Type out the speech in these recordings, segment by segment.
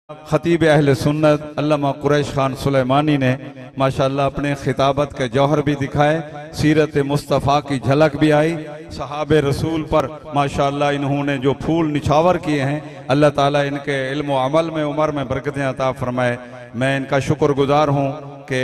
खतीब अहले सुन्नत अल्लामा कुरैश खान सुलेमानी ने माशाअल्लाह अपने खिताबत के जौहर भी दिखाए, सीरत मुस्तफ़ा की झलक भी आई। सहाबे रसूल पर माशाअल्लाह इन्होंने जो फूल निछावर किए हैं, अल्लाह ताला इनके इल्म व अमल में उम्र में बरकतें अता फरमाए। मैं इनका शुक्रगुजार हूँ कि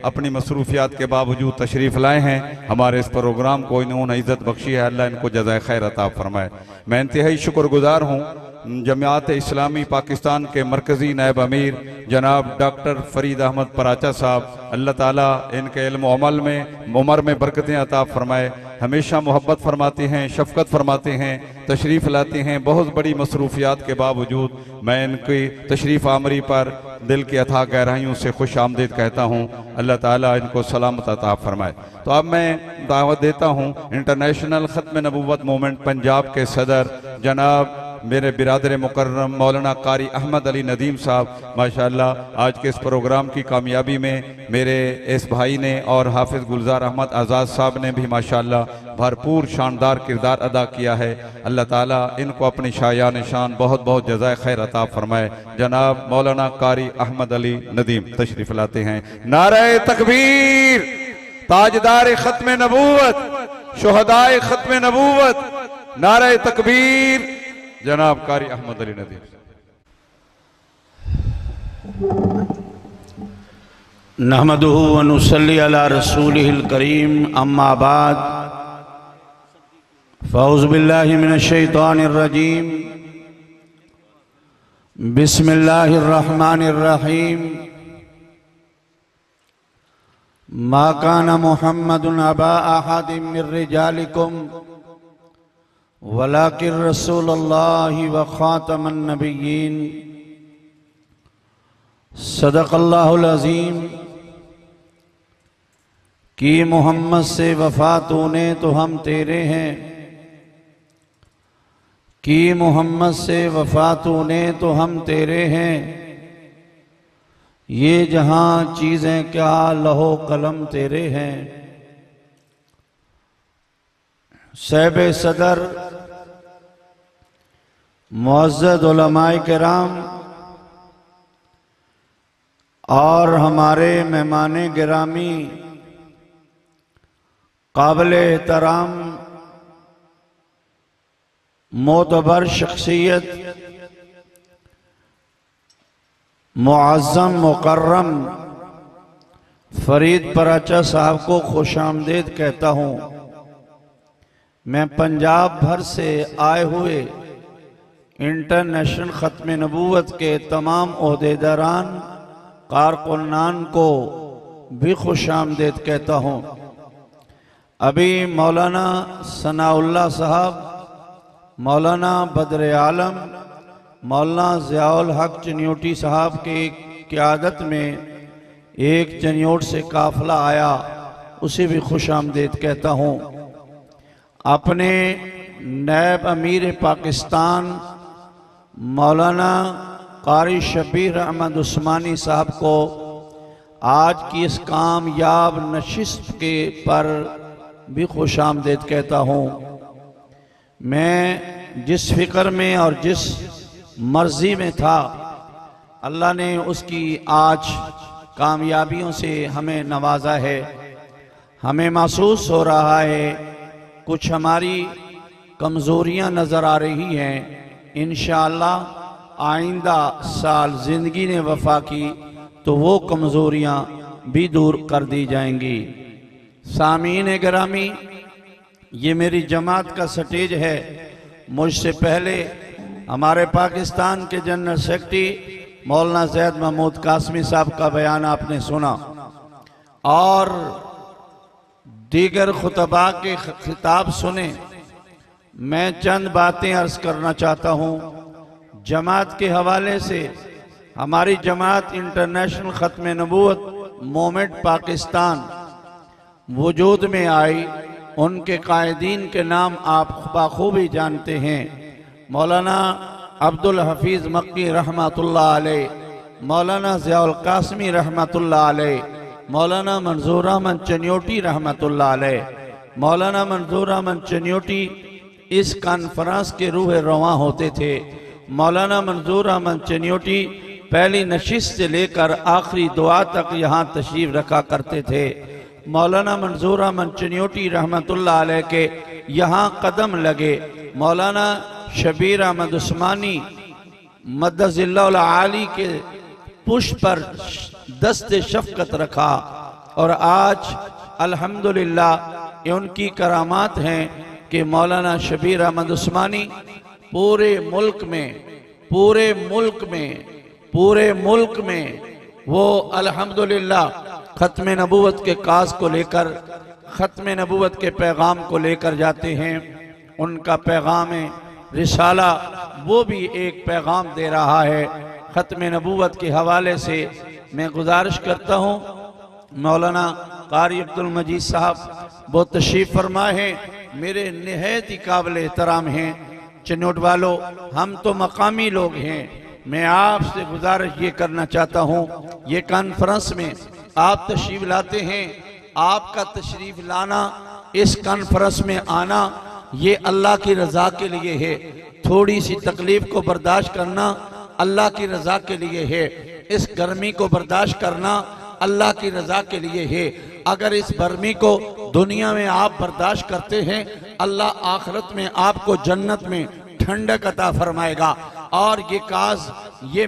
अपनी मसरूफियात के बावजूद तशरीफ़ लाए हैं, हमारे इस प्रोग्राम को इन्होंने इज़्ज़त बख्शी है। अल्लाह इनको जज़ाए खैर अता फरमाए। मैं इंतहाई शुक्रगुजार हूँ जमात इस्लामी पाकिस्तान के मरकज़ी नायब अमीर जनाब डॉक्टर फरीद अहमद पराचा साहब, अल्लाह ताला इनके इल्म अमल में उम्र में बरकतें अता फरमाए। हमेशा मोहब्बत फरमाते हैं, शफ़क़त फरमाते हैं, तशरीफ़ लाते हैं। बहुत बड़ी मसरूफियात के बावजूद मैं इनकी तशरीफ़ आमरी पर दिल की अथाह गहराइयों से खुश आमदीद कहता हूँ। अल्लाह ताला इनको सलामत अता फरमाए। तो अब मैं दावत देता हूँ इंटरनेशनल ख़त्म नबूवत मूवमेंट पंजाब के सदर जनाब मेरे बिरादर मुकर्रम मौलाना कारी अहमद अली नदीम साहब, माशाअल्लाह आज के इस प्रोग्राम की कामयाबी में मेरे इस भाई ने और हाफिज़ गुलजार अहमद आज़ाद साहब ने भी माशाअल्लाह भरपूर शानदार किरदार अदा किया है। अल्लाह ताला इनको अपनी शायान शान बहुत बहुत जज़ाए खैर अता फरमाए। जनाब मौलाना कारी अहमद अली नदीम तशरीफ़ लाते हैं। नारे तकबीर, ताजदार ख़त्म नबूवत, शुहदाए ख़त्म नबूवत, नारे तकबीर जनाब कारी अहमद अली नदीम। नहमदुहु व नुसल्ली अला रसूलिहिल करीम, अम्मा बाद, फ़ऊज़ु बिल्लाहि मिनश शैतानिर रजीम, बिस्मिल्लाहिर रहमानिर रहीम। मा काना मुहम्मदुन अबा अहदिम मिर रिजालिकुम वलाकिर रसूलुल्लाहि व खातमन नबिय्यीन। सदक़ल्लाहुल अज़ीम। कि मोहम्मद से वफ़ा तूने तो हम तेरे हैं, कि मोहम्मद से वफ़ा तूने तो हम तेरे हैं। ये जहां चीज़ें क्या लहो कलम तेरे हैं। साहिब सदर मुअज़्ज़ज़ उलमाए किराम और हमारे मेहमान गिरामी, काबिल एहतराम मोतबर शख्सियत, मुअज़्ज़म मुकर्रम फरीद पराचा साहब को खुश आमदीद कहता हूँ। मैं पंजाब भर से आए हुए इंटरनेशनल ख़त्म नबूवत के तमाम ओहदेदारान कारकुनान को भी खुश आमदीद कहता हूँ। अभी मौलाना सनाउल्लाह साहब, मौलाना बदर आलम, मौलाना ज़ियाउल हक चन्योटी साहब की क़यादत में एक चन्योट से काफ़िला आया, उसे भी खुश आमदीद कहता हूँ। अपने नायब अमीर पाकिस्तान मौलाना कारी शबीर अहमद उस्मानी साहब को आज की इस कामयाब नशिस्त के पर भी खुश आमदीद कहता हूँ। मैं जिस फ़िक्र में और जिस मर्ज़ी में था, अल्लाह ने उसकी आज कामयाबियों से हमें नवाजा है। हमें महसूस हो रहा है कुछ हमारी कमज़ोरियाँ नज़र आ रही हैं। इंशाअल्लाह आइंदा साल ज़िंदगी ने वफ़ा की तो वो कमज़ोरियाँ भी दूर कर दी जाएंगी। सामीन गिरामी, ये मेरी जमात का स्टेज है। मुझसे पहले हमारे पाकिस्तान के जनरल सेक्रेटरी मौलाना ज़ैद महमूद कासमी साहब का बयान आपने सुना और दीगर खुतबा के खिताब सुने। मैं चंद बातें अर्ज़ करना चाहता हूँ जमात के हवाले से। हमारी जमात इंटरनेशनल ख़त्म नबूवत मूवमेंट पाकिस्तान वजूद में आई, उनके कायदीन के नाम आप बाखूबी जानते हैं। मौलाना अब्दुल हफीज़ मक्की रहमतुल्लाह अलैह, मौलाना ज़ियाउल कासमी रहमतुल्लाह अलैह, मौलाना मंजूर अहमद चन्योटी रहमतुल्लाह अलैह। मौलाना मंजूर अहमद चन्योटी इस कॉन्फ्रेंस के रूह रवां होते थे। मौलाना मंजूर अहमद चन्योटी पहली नशिस्त से लेकर आखिरी दुआ तक यहाँ तशरीफ रखा करते थे। मौलाना मंजूर अहमद चनियोटी रहमतुल्लाह अलैह के यहाँ कदम लगे। मौलाना शबीर अहमद उस्मानी मद्दजिल्लाहुल आली के पुष्प पर दस्ते शफकत रखा और आज अल्हम्दुलिल्लाह ये उनकी करामात हैं कि मौलाना शबीर अहमद उस्मानी पूरे मुल्क में वो अल्हम्दुलिल्लाह खत्म नबूवत के काज को लेकर, खत्म नबूवत के पैगाम को लेकर जाते हैं। उनका पैगाम रिसाला वो भी एक पैगाम दे रहा है। खत्म नबूवत के हवाले से मैं गुजारिश करता हूँ, मौलाना कारी अब्दुल मजीद साहब वो तशरीफ फरमा है, मेरे निहायत ही काबिल एहतराम हैं। चिन्नौट वालों, हम तो मकामी लोग हैं, मैं आपसे गुजारिश ये करना चाहता हूँ, ये कॉन्फ्रेंस में आप तशरीफ लाते हैं, आपका तशरीफ लाना, इस कॉन्फ्रेंस में आना, ये अल्लाह की रजा के लिए है। थोड़ी सी तकलीफ को बर्दाश्त करना अल्लाह की रजा के लिए है। इस गर्मी को बर्दाश्त करना अल्लाह की रजा के लिए है। अगर इस गर्मी को दुनिया में आप बर्दाश्त करते हैं, अल्लाह आखिरत में आपको जन्नत में ठंडक अता फरमाएगा। और ये काज, ये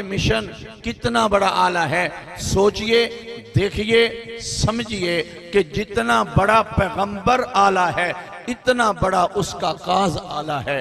मिशन कितना बड़ा आला है। सोचिए, देखिए, समझिए कि जितना बड़ा पैगंबर आला है, इतना बड़ा उसका काज आला है।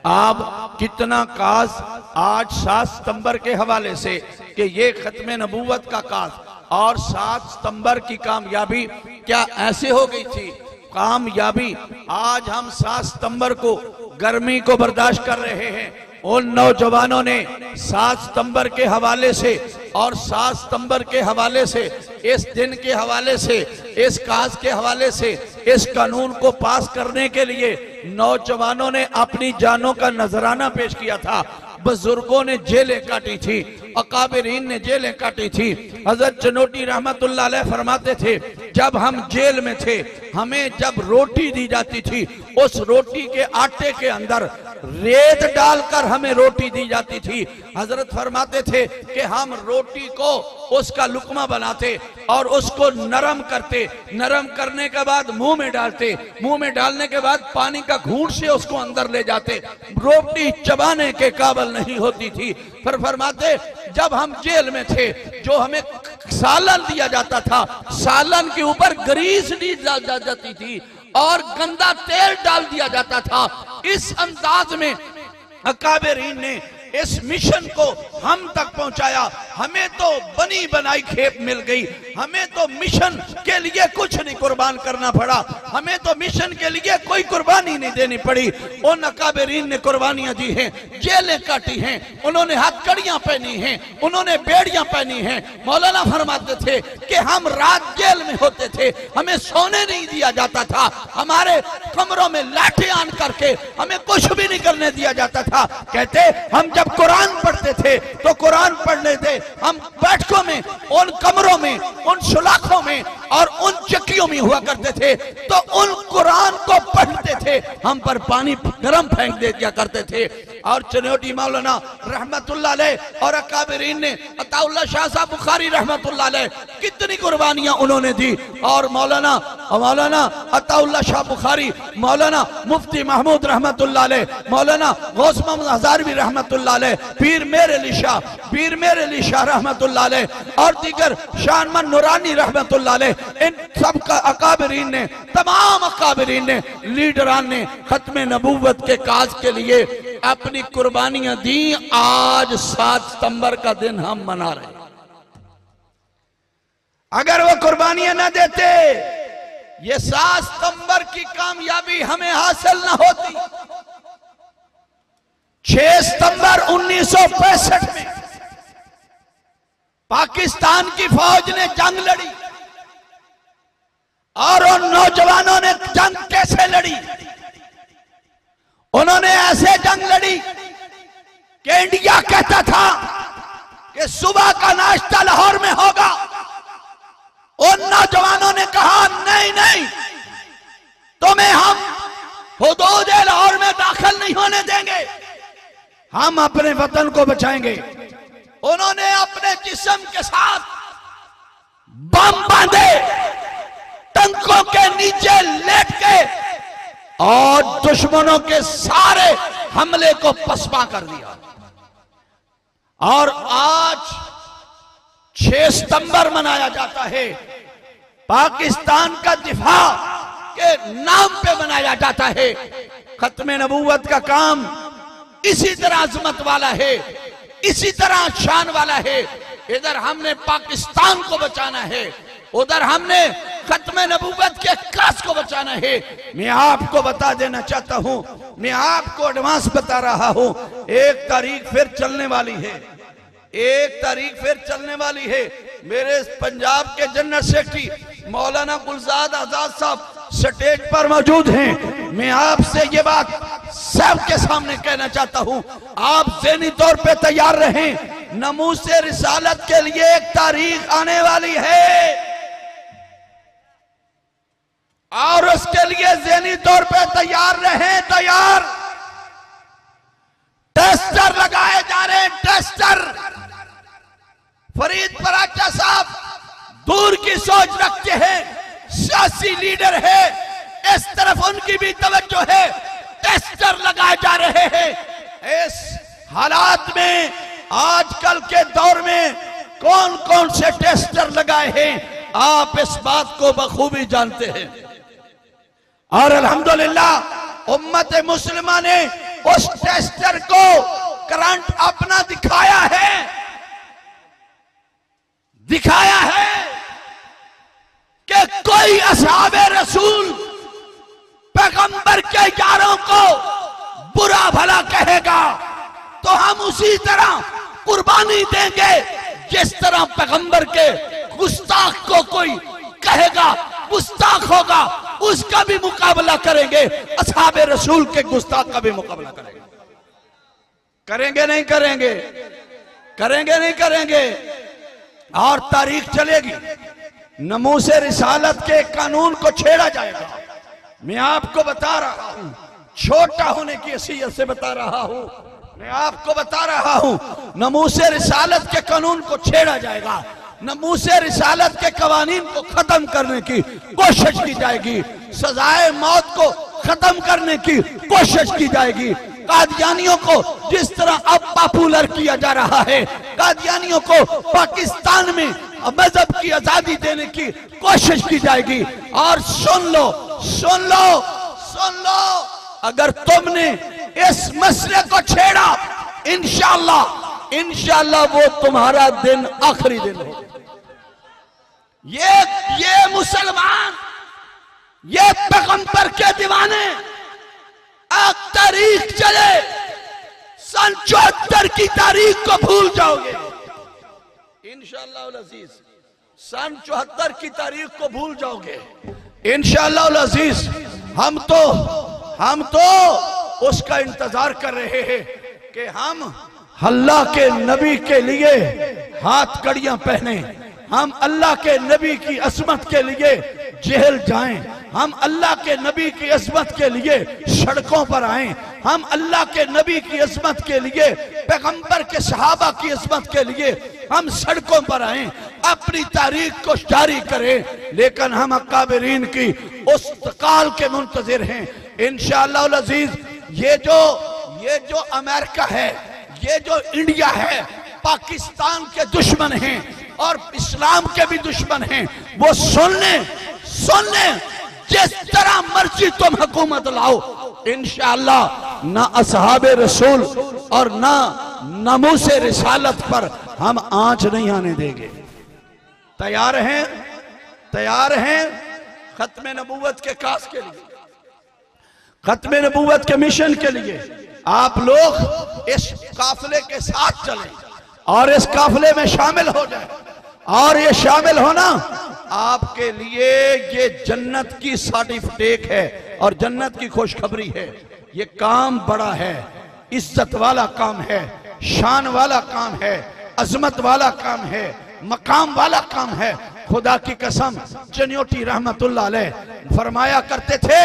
आप कितना काज आज 7 सितंबर के हवाले से कि ये खत्म नबूवत का काज और 7 सितंबर की कामयाबी क्या ऐसे हो गई थी कामयाबी। आज हम 7 सितंबर को गर्मी को बर्दाश्त कर रहे हैं। उन नौजवानों ने 7 सितंबर के हवाले से और 7 सितंबर के हवाले से, इस दिन के हवाले से, इस काज के हवाले से, इस कानून को पास करने के लिए नौजवानों ने अपनी जानों का नजराना पेश किया था। बुजुर्गों ने जेलें काटी थी, अकाबिरीन ने जेलें काटी थी। हजरत चनोटी रहमतुल्लाह अलैह फरमाते थे, जब हम जेल में थे, हमें जब रोटी दी जाती थी, उस रोटी के आटे के अंदर रेत डालकर हमें रोटी दी जाती थी। हजरत फरमाते थे कि हम रोटी को उसका लुकमा बनाते और उसको नरम करते, नरम करने के बाद मुंह में डालते, मुंह में डालने के बाद पानी का घूंट से उसको अंदर ले जाते। रोटी चबाने के काबिल नहीं होती थी। फिर फरमाते, जब हम जेल में थे, जो हमें सालन दिया जाता था, सालन के ऊपर ग्रीस दी जाती थी और गंदा तेल डाल दिया जाता था। इस अंदाज में अकाबिरीन ने इस मिशन को हम तक पहुंचाया। हमें तो बनी बनाई खेप मिल गई, हमें तो मिशन के लिए कुछ नहीं कुर्बान करना पड़ा, हमें तो मिशन के लिए कोई कुर्बानी नहीं देनी पड़ी। उन अकाबिरीन ने कुर्बानियां दी हैं, जेलें काटी हैं, उन्होंने हथकड़ियां पहनी हैं, उन्होंने बेड़ियां पहनी हैं। मौलाना फरमाते थे कि हम रात जेल में होते थे, हमें सोने नहीं दिया जाता था, हमारे कमरों में लाठें आन करके हमें कुछ भी नहीं करने दिया जाता था। कहते, हम जब कुरान पढ़ते थे तो कुरान पढ़ने थे, हम बैठकों में, उन कमरों में, उन सुलाखों में और उन चक्कियों में हुआ करते थे, तो उन कुरान को पढ़ते थे, हम पर पानी गरम फेंक दे दिया करते थे। और चनोटी मौलाना रहमतुल्लाह अलैह और अकाबिरीन ने, अताउल्लाह शाह साहब बुखारी रहमतुल्लाह अलैह, कितनी कुर्बानियां उन्होंने दी। और मौलाना अताउल्लाह शाह बुखारी, मौलाना मुफ्ती महमूद रहमतुल्लाह अलैह, मौलाना गौस मोहम्मद हजारवी रहमतुल्लाह अलैह, पीर मेरे अली शाह रहमतुल्लाह अलैह और दीगर शानमन नूरानी रहमतुल्लाह अलैह, इन सब का अकाबिरीन ने, तमाम अकाबिरीन ने, लीडरान ने खत्म नबूवत के काज के लिए अपनी कुर्बानियां दी। आज 7 सितंबर का दिन हम मना रहे हैं। अगर वो कुर्बानियां न देते, ये 7 सितंबर की कामयाबी हमें हासिल न होती। 6 सितंबर 1965 में पाकिस्तान की फौज ने जंग लड़ी और उन नौजवानों ने जंग कैसे लड़ी? उन्होंने ऐसे जंग लड़ी कि इंडिया कहता था कि सुबह का नाश्ता लाहौर में होगा। उन नौजवानों ने कहा, नहीं, तुम्हें हम हुदूद लाहौर में दाखिल नहीं होने देंगे। हम अपने वतन को बचाएंगे। उन्होंने अपने जिस्म के साथ बम बांधे, टंकों के नीचे लेट के और दुश्मनों के सारे हमले को पसपा कर दिया। और आज 6 सितंबर मनाया जाता है, पाकिस्तान का दिफा के नाम पे मनाया जाता है। खत्म नबूवत का काम इसी तरह अजमत वाला है, इसी तरह शान वाला है। इधर हमने पाकिस्तान को बचाना है, उधर हमने खत्म नबूवत के कास को बचाना है। मैं आपको बता देना चाहता हूं, मैं आपको एडवांस बता रहा हूं, 1 तारीख फिर चलने वाली है, 1 तारीख फिर चलने वाली है। मेरे पंजाब के जनरल सेक्रेटरी मौलाना गुलजार आजाद साहब स्टेज पर मौजूद हैं। मैं आपसे ये बात सबके सामने कहना चाहता हूं, आप ज़हनी तौर पे तैयार रहें। नमूसे रिसालत के लिए 1 तारीख आने वाली है और उसके लिए ज़हनी तौर पे तैयार रहें। तैयार टेस्टर लगाए जा रहे हैं, टेस्टर। फरीद पराचा साहब दूर की सोच रखते हैं, सियासी लीडर है, इस तरफ उनकी भी तवज्जो है। टेस्टर लगाए जा रहे हैं। इस हालात में आजकल के दौर में कौन कौन से टेस्टर लगाए हैं, आप इस बात को बखूबी जानते हैं। और अल्हम्दुलिल्लाह उम्मत मुस्लिमा ने उस टेस्टर को करंट अपना दिखाया है, दिखाया है कि कोई असहाबे रसूल पैगंबर के यारों को बुरा भला कहेगा तो हम उसी तरह कुर्बानी देंगे जिस तरह पैगंबर के गुस्ताख को कोई कहेगा गुस्ताख होगा, उसका भी मुकाबला करेंगे। असहाबे रसूल के गुस्ताख का भी मुकाबला करेंगे। करेंगे नहीं करेंगे, करेंगे नहीं करेंगे। और तारीख चलेगी, नमूसे रिसालत के कानून को छेड़ा जाएगा। मैं आपको बता रहा हूं, छोटा होने की हैसियत से बता रहा हूं, मैं आपको बता रहा हूं, नमूसे रिसालत के कानून को छेड़ा जाएगा। नमूसे रिसालत के कवानीन को खत्म करने की कोशिश की जाएगी। सजाए मौत को खत्म करने की कोशिश की जाएगी। कादियानियों को जिस तरह अब पॉपुलर किया जा रहा है, कादियानियों को पाकिस्तान में मजहब की आजादी देने की कोशिश की जाएगी। और सुन लो, सुन लो, सुन लो, अगर तुमने इस मसले को छेड़ा, इंशाअल्लाह, इंशाअल्लाह वो तुम्हारा दिन आखिरी दिन हो। ये मुसलमान, ये पैगंबर के दीवाने, अब तारीख चले, सन 74 की तारीख को भूल जाओगे इंशाअल्लाह अज़ीज। सन 74 की तारीख को भूल जाओगे इंशाअल्लाह अज़ीज। हम तो उसका इंतजार कर रहे हैं कि हम अल्लाह के नबी के लिए हाथ कड़ियां पहने, हम अल्लाह के नबी की अजमत के लिए जेल जाएं, हम अल्लाह के नबी की अजमत के लिए सड़कों पर आएं, हम अल्लाह के नबी की अजमत के लिए, पैगंबर के सहाबा की अजमत के लिए हम सड़कों पर आएं, अपनी तारीख को जारी करें। लेकिन हम अकाबरीन की उस तकाल के मुंतजिर हैं इंशाअल्लाह अज़ीज। ये जो अमेरिका है, ये जो इंडिया है, पाकिस्तान के दुश्मन हैं और इस्लाम के भी दुश्मन हैं। वो सुन ले, जिस तरह मर्जी तुम हुकूमत लाओ, इंशाअल्लाह ना असहाबे रसूल और ना नमूसे रिसालत पर हम आंच नहीं आने देंगे। तैयार हैं? तैयार हैं खत्म नबूवत के कास के लिए, खत्म नबूवत के मिशन के लिए। आप लोग इस काफिले के साथ चलें और इस काफिले में शामिल हो जाए। और ये शामिल होना आपके लिए ये जन्नत की सर्टिफिकेट है और जन्नत की खुशखबरी है। ये काम बड़ा है, इज्जत वाला काम है, शान वाला काम है, अजमत वाला काम है, मकाम वाला काम है। खुदा की कसम चन्योटी रहमतुल्लाह अलैह फरमाया करते थे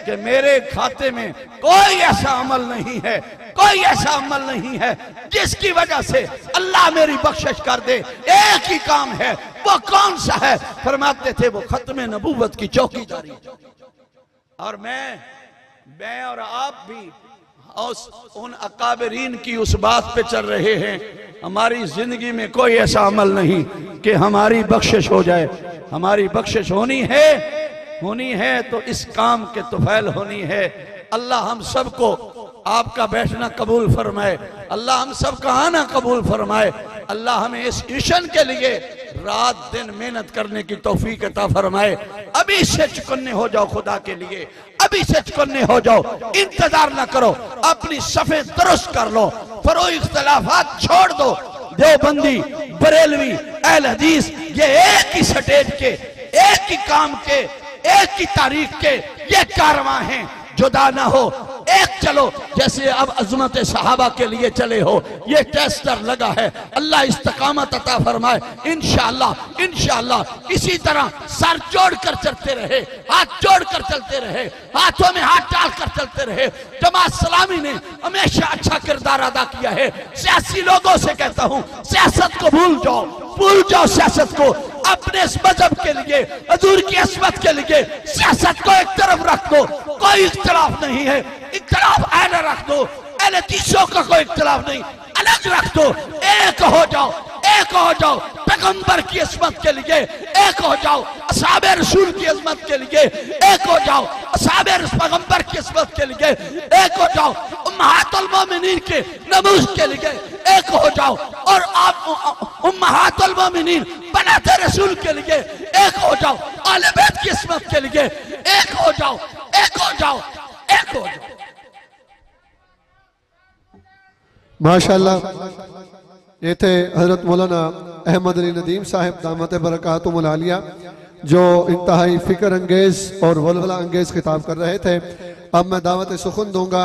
कि मेरे खाते में कोई ऐसा अमल नहीं है, कोई ऐसा अमल नहीं है जिसकी वजह से अल्लाह मेरी बख्शिश कर दे। एक ही काम है, वो कौन सा है? फरमाते थे वो खत्म नबूवत की चौकीदारी। और मैं और आप भी उन अकाबरीन की उस बात पे चल रहे हैं। हमारी जिंदगी में कोई ऐसा अमल नहीं कि हमारी बख्शिश हो जाए। हमारी बख्शिश होनी है तो इस काम के तुफैल होनी है। अल्लाह हम सबको आपका बैठना कबूल फरमाए, अल्लाह हम सबका आना कबूल फरमाए, अल्लाह हमें इस मिशन के लिए रात दिन मेहनत करने की तौफीक अता फरमाए। अभी से चुकन्ने हो जाओ खुदा के लिए, अभी से चुकन्ने हो जाओ, इंतजार ना करो, अपनी सफे दुरुस्त कर लो, फरो इख्तलाफात छोड़ दो। देवबंदी, बरेलवी, अहले हदीस ये एक ही स्टेज के, एक ही काम के, एक ही तारीख के ये कारवां हैं, जुदा ना हो, एक चलो। जैसे अब अजमत सहाबा के लिए चले हो, ये टेस्टर लगा है। अल्लाह इस्तकामत अता फरमाए। इंशाअल्लाह इंशाअल्लाह इसी तरह सर जोड़कर चलते रहे, हाथ जोड़कर चलते रहे, हाथों में हाथ डालकर चलते रहे। जमात सलामी ने हमेशा अच्छा किरदार अदा किया है। सियासी लोगों से कहता हूँ, सियासत को भूल जाओ सियासत को। अपने इस मजहब के लिए, हजूर की अस्मत के लिए सियासत को एक तरफ रख दो, कोई इख्तिलाफ नहीं है। इख्तिलाफ अलग रख दो, अहले हदीसों का कोई इख्तिलाफ नहीं, अलग रख दो। एक हो जाओ, एक हो जाओ पैगंबर की अस्मत के लिए, एक हो जाओ असहाबे रसूल की अस्मत के लिए, एक हो जाओ असहाबे पैगंबर की अस्मत के लिए, एक हो जाओ उम्महातुल मोमिनीन के नमूज के लिए, एक हो जाओ। और आप उम्महातुल मोमिनीन बनाते रसूल के लिए एक हो जाओ, आले बैत की अस्मत के लिए एक हो जाओ, एक हो जाओ, एक हो जाओ। माशाअल्लाह, ये थे हजरत मौलाना अहमद अली नदीम साहब दामत बरकातुहुल आलिया, जो इंतहाई फिक्र अंगेज और वलवला अंगेज खिताब कर रहे थे। अब मैं दावत सुखुन दूंगा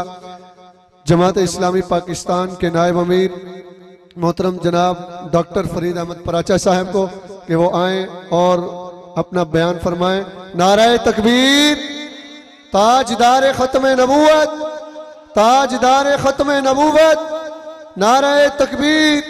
जमात इस्लामी पाकिस्तान के नायब अमीर मोहतरम जनाब डॉक्टर फरीद अहमद पराचा साहब को कि वो आए और अपना बयान फरमाएं। नाराए तकबीर, ताजदार खत्म नबूवत, ताजदार खत्म नबूवत, नाराए तकबीर,